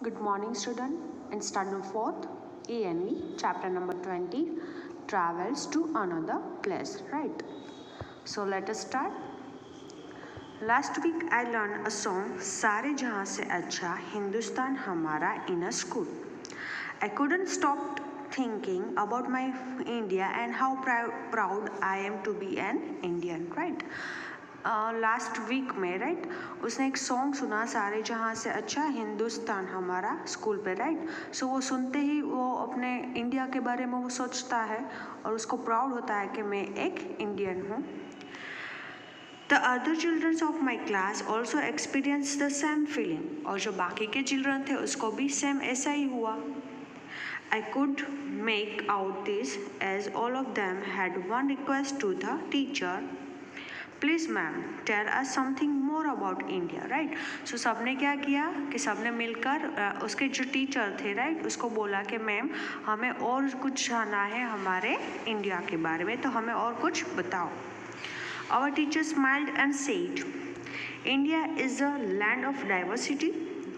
Good morning, student. In standard 4th, ENV, chapter number 20, travels to another place, right? So let us start. Last week I learned a song, Sare Jahan Se Acha Hindustan Hamara, in a school. I couldn't stop thinking about my India and how proud I am to be an Indian, right? Last week में right उसने एक song सुना सारे जहाँ से अच्छा हिंदुस्तान हमारा school पे राइट सो वो सुनते ही वो अपने इंडिया के बारे में वो सोचता है और उसको प्राउड होता है कि मैं एक इंडियन हूँ. The other children of my class also experienced the same feeling. और जो बाकी के चिल्ड्रन थे उसको भी सेम ऐसा ही हुआ. I could make out this as all of them had one request to the teacher. Please ma'am tell us something more about India right. So सबने क्या किया कि सबने मिलकर उसके जो टीचर थे राइट उसको बोला कि मैम हमें और कुछ जानना है हमारे इंडिया के बारे में, तो हमें और कुछ बताओ. Our teacher smiled and said, India is a land of diversity.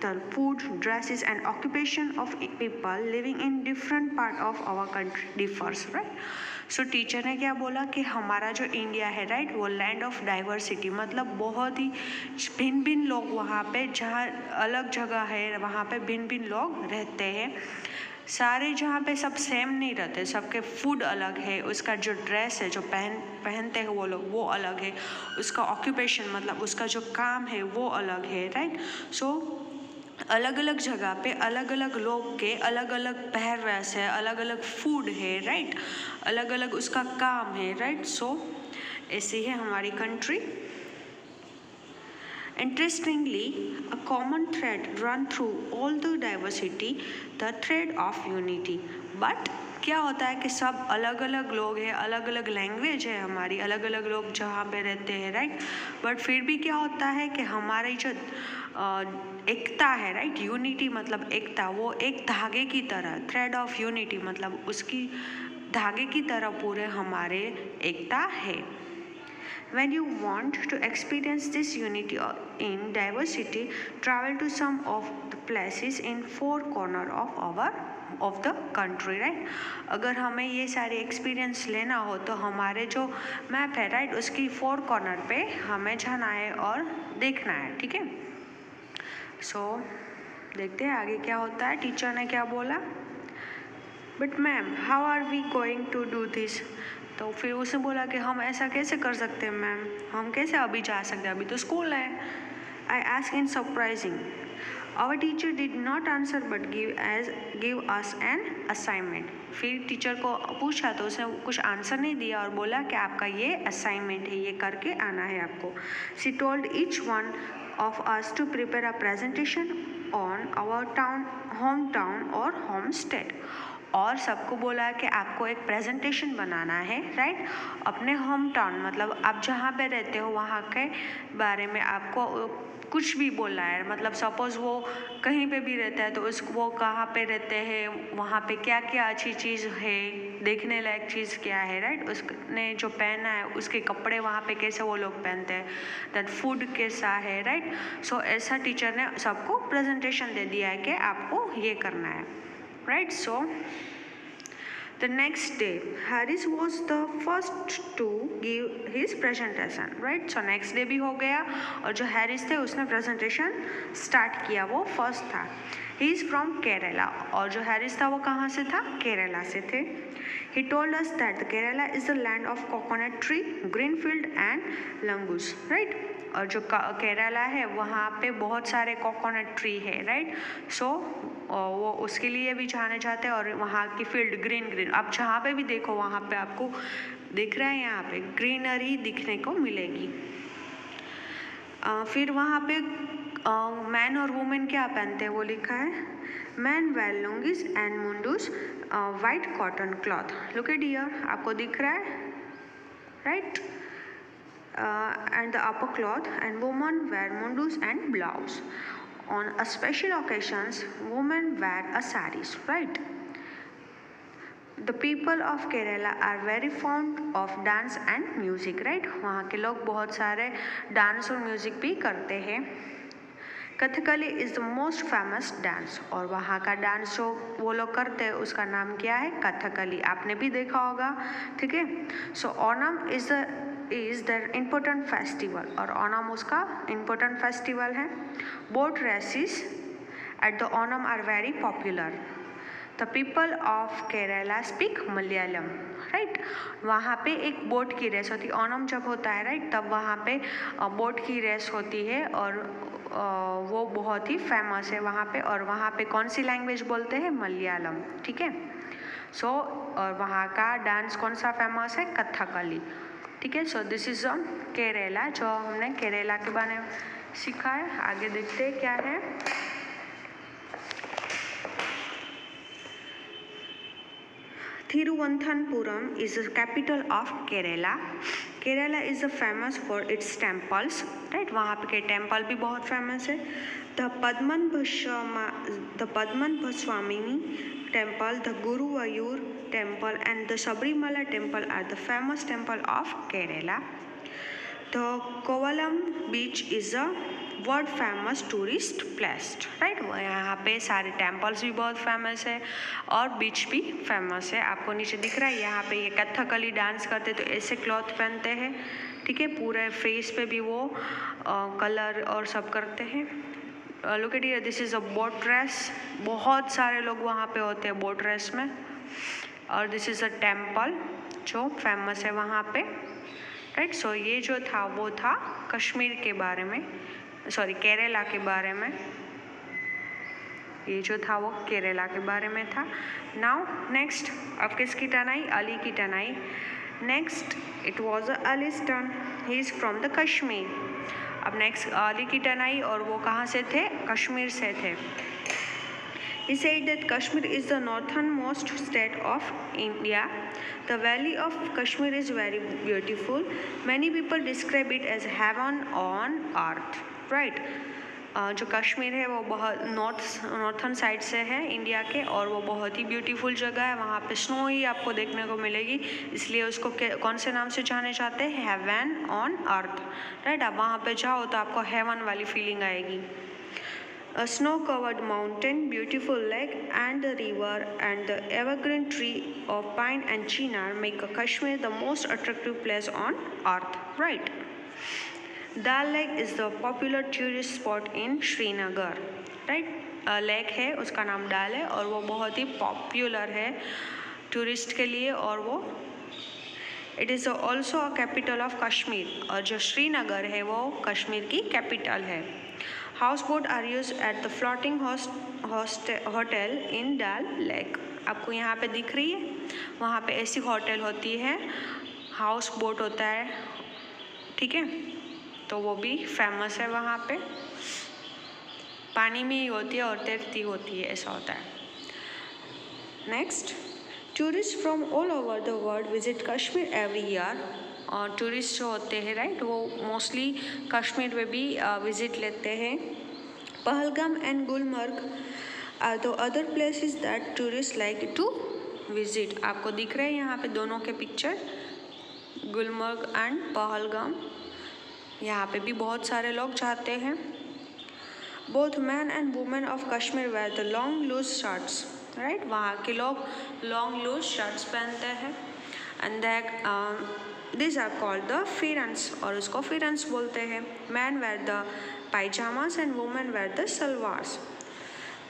The food, dresses and occupation of people living in different part of our country differs, right? So teacher ने क्या बोला कि हमारा जो इंडिया है राइट वो land of diversity मतलब बहुत ही भिन्न भिन्न लोग वहाँ पे जहाँ अलग जगह है वहाँ पे भिन्न भिन्न लोग रहते हैं. सारे जहाँ पे सब सेम नहीं रहते, सबके फूड अलग है, उसका जो ड्रेस है जो पहनते हैं वो लोग वो अलग है, उसका ऑक्यूपेशन मतलब उसका जो काम है वो अलग है राइट. सो अलग अलग जगह पे अलग अलग लोग के अलग अलग पहरवेश है, अलग अलग फूड है राइट, अलग अलग उसका काम है राइट. सो ऐसी है हमारी country. Interestingly, a common thread run through all the diversity, the thread of unity. But क्या होता है कि सब अलग अलग लोग हैं, अलग अलग लैंग्वेज है हमारी, अलग अलग लोग जहाँ पे रहते हैं राइट, बट फिर भी क्या होता है कि हमारी जो एकता है राइट, यूनिटी मतलब एकता, वो एक धागे की तरह, थ्रेड ऑफ यूनिटी मतलब उसकी धागे की तरह पूरे हमारे एकता है. When you want to experience this unity in diversity, travel to some of the places in four corner of the country, right? अगर हमें ये सारे एक्सपीरियंस लेना हो तो हमारे जो मैप है राइट उसकी फोर कॉर्नर पे हमें जाना है और देखना है, ठीक है. सो देखते हैं आगे क्या होता है. टीचर ने क्या बोला, but ma'am how are we going to do this. तो फिर उसने बोला कि हम ऐसा कैसे कर सकते हैं मैम, हम कैसे अभी जा सकते हैं, अभी तो स्कूल है. I ask in surprising. Our teacher did not answer but give us an assignment. फिर टीचर को पूछा तो उसने कुछ आंसर नहीं दिया और बोला कि आपका ये असाइनमेंट है, ये करके आना है आपको. She told each one of us to prepare a presentation on our home town और होम स्टेट. और सबको बोला कि आपको एक प्रेजेंटेशन बनाना है राइट, अपने होम टाउन मतलब आप जहाँ पे रहते हो वहाँ के बारे में आपको कुछ भी बोलना है. मतलब सपोज़ वो कहीं पे भी रहता है तो वो कहाँ पे रहते हैं, वहाँ पे क्या क्या अच्छी चीज़ है, देखने लायक चीज़ क्या है राइट, उसने जो पहना है उसके कपड़े वहाँ पे कैसे वो लोग पहनते हैं, दैट फूड कैसा है राइट. सो ऐसा टीचर ने सबको प्रेजेंटेशन दे दिया है कि आपको ये करना है right. So the next day Harris was the first to give his presentation right. So next day भी हो गया और जो हैरिस थे उसने प्रेजेंटेशन स्टार्ट किया, वो फर्स्ट था. ही इज़ फ्रॉम केरला और जो हैरिस था वो कहाँ से था, केरला से थे. He told us that the Kerala is the land of coconut tree, green field and langus, right? और जो केरला है वहाँ पे बहुत सारे कोकोनट ट्री है राइट. सो वो उसके लिए भी जाने जाते हैं और वहाँ की फील्ड ग्रीन आप जहाँ पे भी देखो वहाँ पे आपको दिख रहा है, यहाँ पे ग्रीनरी दिखने को मिलेगी. फिर वहाँ पे मैन और वुमेन क्या पहनते हैं वो लिखा है. Man wear lungis and mundus white cotton cloth. Look at here, आपको दिख रहा है right. And the upper cloth, and women wear mundus and blouse. On a special occasions, women wear a saris, right? The people of Kerala are very fond of dance and music, right? वहाँ के लोग बहुत सारे dance और music भी करते हैं. Kathakali is the most famous dance, और वहाँ का डांस जो वो लोग करते हैं उसका नाम क्या है? कथकली। आपने भी देखा होगा, ठीक है। So Onam is the important festival, और ओणम उसका इम्पोर्टेंट फेस्टिवल है। Boat races at the Onam are very popular. The people of Kerala speak Malayalam, right. वहाँ पे एक बोट की रेस होती है, ओणम जब होता है, राइट, तब वहाँ पे बोट की रेस होती है, और वो बहुत ही फेमस है वहाँ पे। और वहाँ पे कौन सी लैंग्वेज बोलते हैं? मलयालम, ठीक है। सो और वहाँ का डांस कौन सा फेमस है? कथकली, ठीक है। सो दिस इज केरला, जो हमने केरला के बारे में सीखा है। आगे देखते हैं क्या है। Thiruvananthapuram is the capital of Kerala. Kerala is famous for its temples, right? वहाँ पे के टेम्पल भी बहुत फेमस है। The Padmanabhaswamy temple, the Guruvayur temple, and the Sabrimala temple are the famous temple of Kerala. The Kovalam beach is a world famous tourist place, right. यहाँ पे सारे temples भी बहुत फेमस है और बीच भी फेमस है। आपको नीचे दिख रहा है, यहाँ पे ये कथकली डांस करते तो ऐसे क्लॉथ पहनते हैं, ठीक है। पूरे फेस पे भी वो कलर और सब करते हैं। Look at here, this is a boat race. बहुत सारे लोग वहाँ पे होते हैं बोट रेस में। और दिस इज़ अ टेम्पल जो फेमस है वहाँ पे, राइट। सो ये जो था वो था कश्मीर के बारे में, सॉरी केरला के बारे में। ये जो था वो केरला के बारे में था। नाउ नेक्स्ट, अब किसकी टर्न आई? अली की turn I. Next it was allies turn, he is from the Kashmir. अब नेक्स्ट अली की टर्न आई, और वो कहाँ से थे? कश्मीर से थे। He said that Kashmir is the northernmost state of India. The valley of Kashmir is very beautiful. Many people describe it as heaven on earth. Right? जो कश्मीर है वो बहुत नॉर्थन साइड से है इंडिया के, और वो बहुत ही ब्यूटीफुल जगह है। वहाँ पे स्नो ही आपको देखने को मिलेगी, इसलिए उसको कौन से नाम से जाने जाते हैं? Heaven on earth, right. आप वहाँ पे जाओ तो आपको हेवन वाली फीलिंग आएगी। A snow-covered mountain, beautiful lake, and the river and the evergreen tree of pine and chinar make Kashmir the most attractive place on earth, right? Dal Lake is the popular tourist spot in Srinagar, right? Lake है, उसका नाम डाल है, और वो बहुत ही popular है tourist के लिए। और वो it is also a capital of Kashmir, और जो श्रीनगर है वो कश्मीर की कैपिटल है। Houseboat are use at the floating hotel in Dal lake. आपको यहाँ पे दिख रही है, वहाँ पे ऐसी होटल होती है, हाउस बोट होता है, ठीक है। तो वो भी फेमस है, वहाँ पे पानी में ही होती है और तैरती होती है, ऐसा होता है। Next, tourist from all over the world visit Kashmir every year. और टूरिस्ट जो होते हैं, राइट, वो मोस्टली कश्मीर में भी विजिट लेते हैं। Pahalgam and Gulmarg are the other places that tourist like to visit. आपको दिख रहे हैं यहाँ पे दोनों के पिक्चर, गुलमर्ग एंड पहलगाम। यहाँ पे भी बहुत सारे लोग जाते हैं। Both man and women of Kashmir wear the long loose shirts, right. वहाँ के लोग लॉन्ग लूज शर्ट्स पहनते हैं। And this are called the pherans, और उसको फिरन्स बोलते हैं। Man wear the pyjamas and women wear the salwars.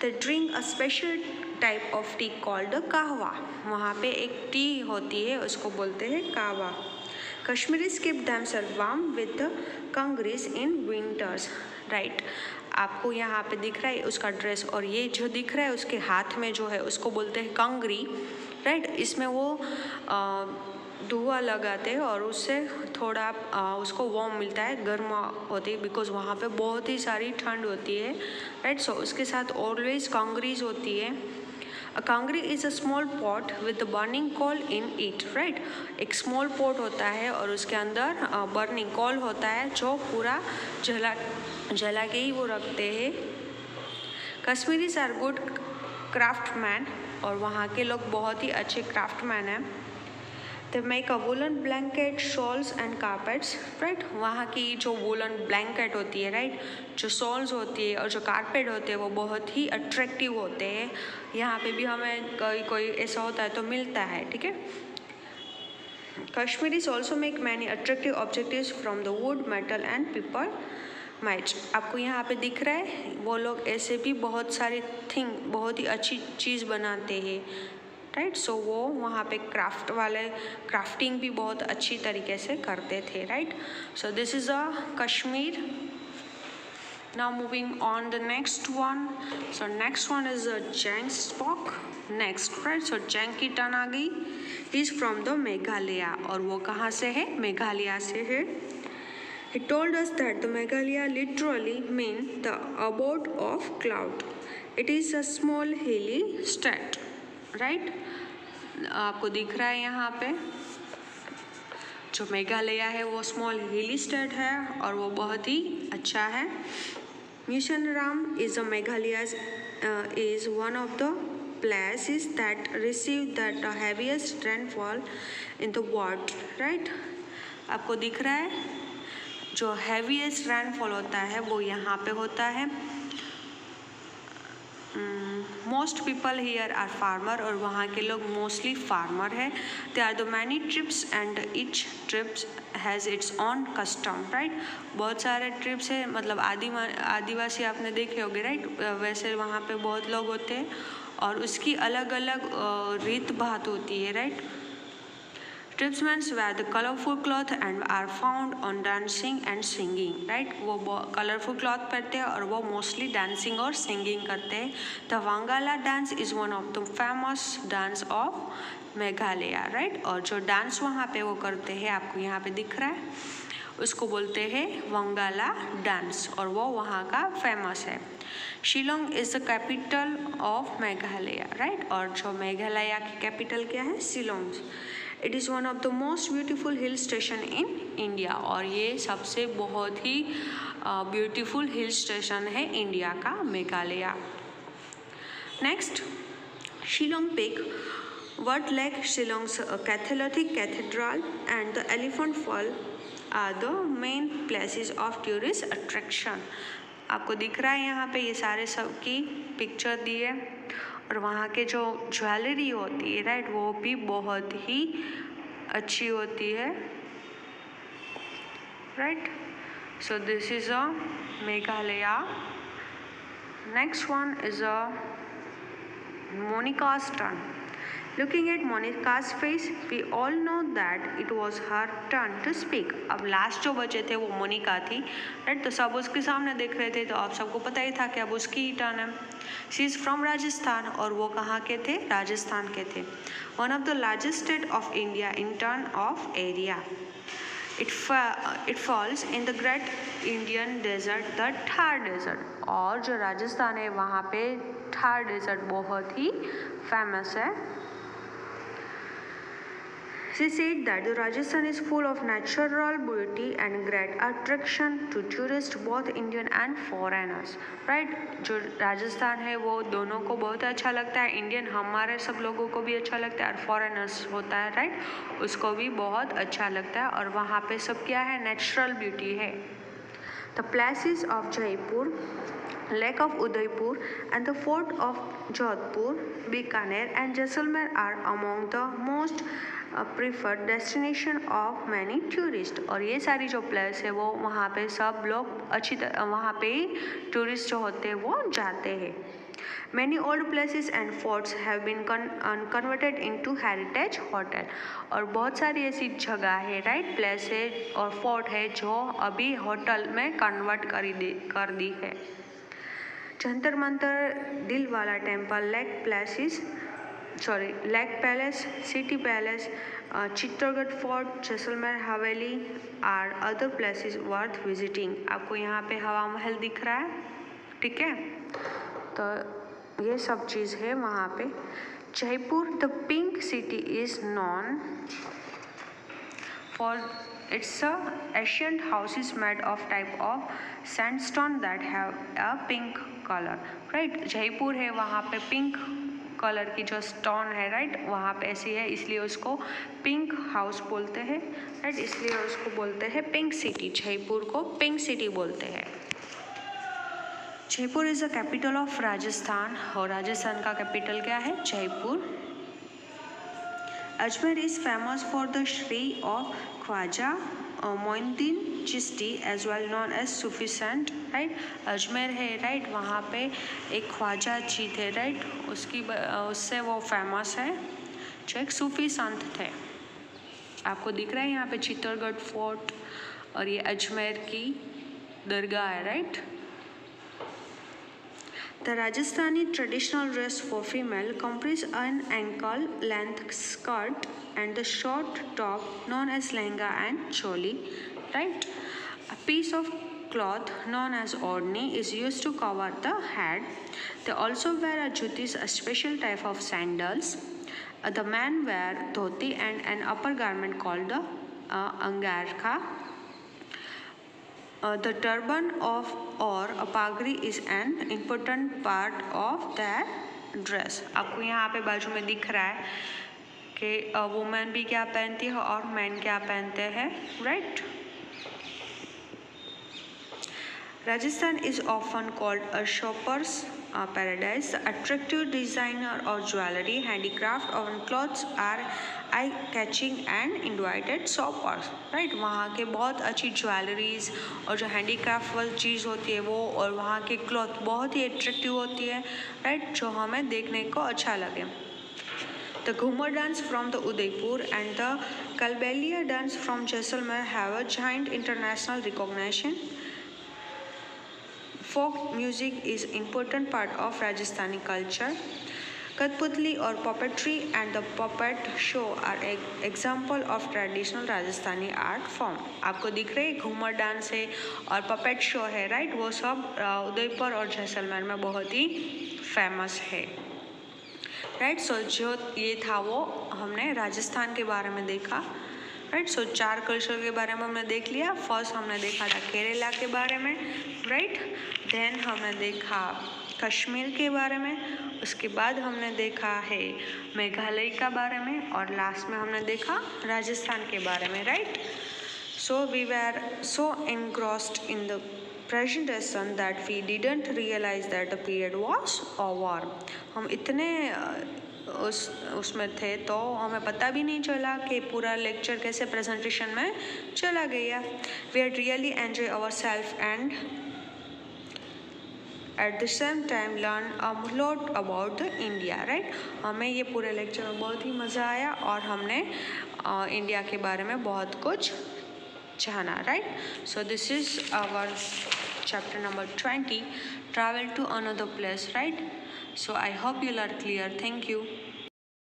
They drink a special type of tea called the kahwa. वहाँ पे एक टी होती है, उसको बोलते हैं कहवा। Kashmiris keep themselves warm with the kangaris in winters, right? आपको यहाँ पे दिख रहा है उसका ड्रेस, और ये जो दिख रहा है उसके हाथ में जो है उसको बोलते हैं कंगरी, राइट। इसमें वो धुआं लगाते हैं और उससे थोड़ा उसको वार्म मिलता है, गर्म होती है, बिकॉज वहाँ पे बहुत ही सारी ठंड होती है, राइट। सो उसके साथ ऑलवेज कंगरीज होती है। A kangri is a small pot with the burning coal in it, right? एक small pot होता है और उसके अंदर burning coal होता है जो पूरा जला के ही वो रखते हैं। कश्मीरीज आर गुड क्राफ्टमैन, और वहाँ के लोग बहुत ही अच्छे क्राफ्टमैन हैं। They make a woollen blanket, shawls and carpets, right. वहाँ की जो वुलन ब्लैंकेट होती है, राइट, जो शॉल्स होती है और जो कारपेट होते हैं वो बहुत ही अट्रैक्टिव होते हैं। यहाँ पे भी हमें कोई ऐसा होता है तो मिलता है, ठीक है। Kashmiris also make many attractive objects from the wood, metal and paper match. आपको यहाँ पे दिख रहा है वो लोग ऐसे भी बहुत सारे बहुत ही अच्छी चीज़ बनाते हैं, राइट। सो वो वहाँ पे क्राफ्टिंग भी बहुत अच्छी तरीके से करते थे, right. So this is a Kashmir. Now moving on the next one. So next one is a Jang Spock. Next, right? So Jang की टर्न आ गई। He is from the Meghalaya और वो कहाँ से है? मेघालय से है। He told us that the Meghalaya literally means the abode of cloud. It is a small hilly state, right? आपको दिख रहा है यहाँ पे जो मेघालय है वो स्मॉल हिली स्टेट है और वो बहुत ही अच्छा है। Mishanram is a Meghalaya's is one of the places that receive the heaviest rainfall in the world, right? आपको दिख रहा है जो heaviest rainfall होता है वो यहाँ पे होता है। Most people here are farmer और वहाँ के लोग mostly farmer है। There are the many trips and each trips has its own custom, right? बहुत सारे trips है, मतलब आदिवासी आपने देखे होंगे, right? वैसे वहाँ पे बहुत लोग होते हैं और उसकी अलग अलग रीत बात होती है, right? Tribesmen wear the colorful cloth and are found on dancing and singing, right? वो colorful cloth पहनते हैं और वो mostly dancing और singing करते हैं। The Wangala dance is one of the famous dance of Meghalaya, right? और जो dance वहाँ पे वो करते हैं आपको यहाँ पे दिख रहा है उसको बोलते हैं वंगाला डांस और वो वहाँ का फेमस है। Shillong is the capital of Meghalaya, right. और जो मेघालय की कैपिटल क्या है? Shillong. It is one of the most beautiful hill station in India और ये सबसे बहुत ही ब्यूटीफुल हिल स्टेशन है इंडिया का, Meghalaya. Next, Shillong peak, What Lake, Shillong's Catholic Cathedral and the Elephant Fall are the main places of tourist attraction. आपको दिख रहा है यहाँ पे ये सारे सब की पिक्चर दी है और वहाँ के जो ज्वेलरी होती है, राइट, वो भी बहुत ही अच्छी होती है, right. So this is a Meghalaya. Next one is a Monica's turn. Looking at Monica's face, we all know that it was her turn to speak. अब लास्ट जो बचे थे वो मोनिका थी, राइट। तो सब उसके सामने देख रहे थे तो आप सबको पता ही था कि अब उसकी ही टर्न है। शी इज़ फ्रॉम राजस्थान और वो कहाँ के थे? राजस्थान के थे। One of the largest state of India in turn off area. It falls in the Great Indian Desert, the Thar Desert। और जो राजस्थान है वहाँ पे थार डेजर्ट बहुत ही फेमस है। She said that the Rajasthan is full of natural beauty and great attraction to tourists, both Indian and foreigners, right? जो राजस्थान है वो दोनों को बहुत अच्छा लगता है, इंडियन हमारे सब लोगों को भी अच्छा लगता है और फॉरेनर्स होता है, राइट, उसको भी बहुत अच्छा लगता है। और वहाँ पे सब क्या है? नेचुरल ब्यूटी है। The places of Jaipur, Lake of Udaipur and the Fort of Jodhpur, Bikaner and Jaisalmer are among the most preferred destination of many tourists। और ये सारी जो प्लेस है वो वहाँ पे सब लोग वहाँ पे टूरिस्ट जो होते हैं वो जाते हैं। Many old places and forts have been converted into heritage hotel। और बहुत सारी ऐसी जगह है, राइट, प्लेस है और फोर्ट है जो अभी होटल में कन्वर्ट कर दी है। Jantar Mantar, Dilwala temple, lake palace, city palace, Chittorgarh fort, Jaisalmer haveli are other places worth visiting. आपको यहाँ पे हवा महल दिख रहा है, ठीक है, तो ये सब चीज़ है वहाँ पे। Jaipur, the pink city is non for its ancient houses made of type of sandstone that have a pink color, right। Jaipur है वहाँ पे पिंक कलर की जो स्टोन है, राइट, वहाँ पे ऐसी है, इसलिए उसको पिंक हाउस बोलते हैं, राइट, इसलिए उसको बोलते हैं पिंक सिटी। जयपुर को पिंक सिटी बोलते हैं। Jaipur is the capital of Rajasthan, और राजस्थान का कैपिटल क्या है? Jaipur. Ajmer is famous for the shrine of Khwaja Moinuddin Chishti as well known as Sufi saint, right. Ajmer है, राइट, वहाँ पे एक ख्वाजा जी थे, राइट, उससे वो फेमस है, जो एक सूफी संत थे। आपको दिख रहा है यहाँ पे चित्तौड़गढ़ फोर्ट और ये अजमेर की दरगाह है, right. The Rajasthani traditional dress for female comprise an ankle-length skirt and the short top known as lehenga and choli, right? A piece of cloth known as odhni is used to cover the head. They also wear a jutis, a special type of sandals. The men wear dhoti and an upper garment called the angarkha. The turban or a pagri is an important part of their dress. आपको यहाँ पे बाजू में दिख रहा है कि women भी क्या पहनती है और मैन क्या पहनते हैं, right. Rajasthan is often called a shopper's paradise. The attractive designer or jewelry, handicraft or clothes are eye-catching and invited shoppers, right? वहाँ के बहुत अच्छी ज्वेलरीज और जो हैंडीक्राफ्ट वाली चीज़ होती है वो, और वहाँ के क्लॉथ बहुत ही अट्रैक्टिव होती है, राइट, जो हमें देखने को अच्छा लगे। The Ghumar dance from the Udaipur and the Kalbelia dance from Jaisalmer have a giant international recognition. Folk music is important part of Rajasthani culture. Kathputli or puppetry and the puppet show are example of traditional Rajasthani art form. आपको दिख रहे Ghoomar dance है और puppet show है, right, वो सब उदयपुर और जैसलमेर में बहुत ही फेमस है, राइट। सो जो ये था वो हमने राजस्थान के बारे में देखा, राइट। सो 4 कल्चर के बारे में हमने देख लिया। फर्स्ट हमने देखा था केरला के बारे में, राइट, देन हमने देखा कश्मीर के बारे में, उसके बाद हमने देखा है मेघालय का बारे में, और लास्ट में हमने देखा राजस्थान के बारे में, right. So we were so engrossed in the presentation that we didn't realize that the period was over. हम इतने उसमें थे तो हमें पता भी नहीं चला कि पूरा लेक्चर कैसे प्रेजेंटेशन में चला गया। We had really enjoy ourselves and at the same time learn a lot about the India, right? हमें ये पूरे लेक्चर में बहुत ही मज़ा आया और हमने इंडिया के बारे में बहुत कुछ जाना, right? So this is our chapter number 20, travel to another place, right? So I hope you are clear. Thank you.